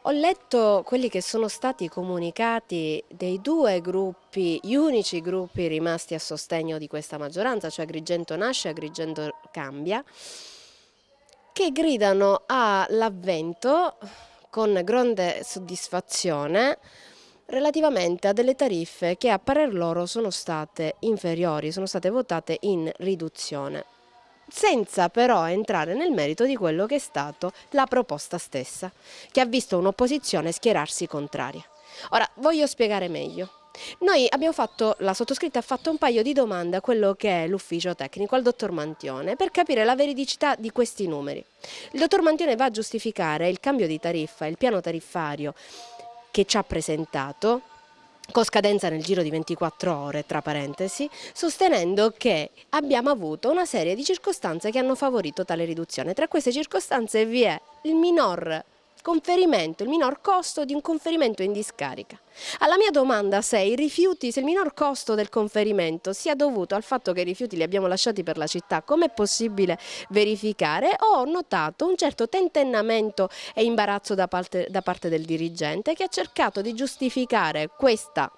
Ho letto quelli che sono stati i comunicati dei due gruppi, gli unici gruppi rimasti a sostegno di questa maggioranza, cioè Agrigento Nasce e Agrigento Cambia, che gridano all'avvento con grande soddisfazione relativamente a delle tariffe che a parer loro sono state inferiori, sono state votate in riduzione, senza però entrare nel merito di quello che è stato la proposta stessa, che ha visto un'opposizione schierarsi contraria. Ora, voglio spiegare meglio. La sottoscritta ha fatto un paio di domande a quello che è l'ufficio tecnico, al dottor Mantione, per capire la veridicità di questi numeri. Il dottor Mantione va a giustificare il cambio di tariffa, il piano tariffario che ci ha presentato, con scadenza nel giro di 24 ore, tra parentesi, sostenendo che abbiamo avuto una serie di circostanze che hanno favorito tale riduzione. Tra queste circostanze vi è il minor conferimento, il minor costo di un conferimento in discarica. Alla mia domanda se il minor costo del conferimento sia dovuto al fatto che i rifiuti li abbiamo lasciati per la città, com'è possibile verificare, ho notato un certo tentennamento e imbarazzo da parte del dirigente, che ha cercato di giustificare questa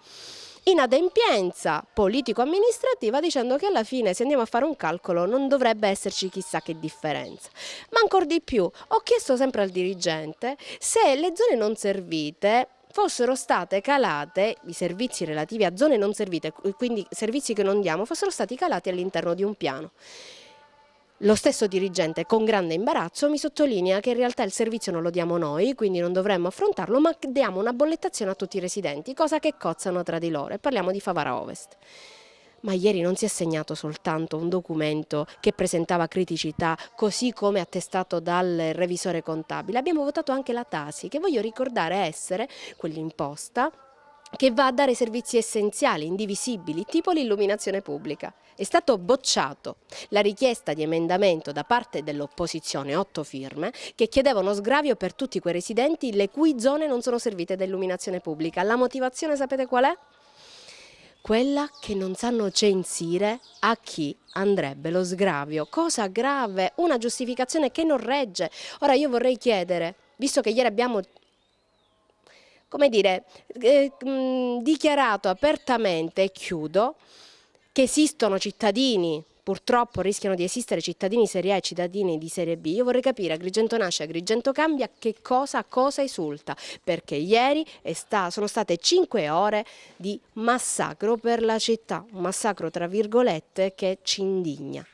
inadempienza politico-amministrativa dicendo che alla fine, se andiamo a fare un calcolo, non dovrebbe esserci chissà che differenza. Ma ancora di più, ho chiesto sempre al dirigente se le zone non servite fossero state calate, i servizi relativi a zone non servite, quindi servizi che non diamo, fossero stati calati all'interno di un piano. Lo stesso dirigente, con grande imbarazzo, mi sottolinea che in realtà il servizio non lo diamo noi, quindi non dovremmo affrontarlo, ma diamo una bollettazione a tutti i residenti, cosa che cozzano tra di loro, e parliamo di Favara Ovest. Ma ieri non si è segnato soltanto un documento che presentava criticità, così come attestato dal revisore contabile, abbiamo votato anche la Tasi, che voglio ricordare essere quell'imposta che va a dare servizi essenziali, indivisibili, tipo l'illuminazione pubblica. È stato bocciato la richiesta di emendamento da parte dell'opposizione, 8 firme, che chiedevano sgravio per tutti quei residenti le cui zone non sono servite da illuminazione pubblica. La motivazione sapete qual è? Quella che non sanno censire a chi andrebbe lo sgravio. Cosa grave, una giustificazione che non regge. Ora io vorrei chiedere, visto che ieri abbiamo dichiarato apertamente, e chiudo, che esistono cittadini, purtroppo rischiano di esistere cittadini serie A e cittadini di serie B. Io vorrei capire, Agrigento Nasce, Agrigento Cambia, a cosa esulta, perché ieri sono state 5 ore di massacro per la città, un massacro tra virgolette che ci indigna.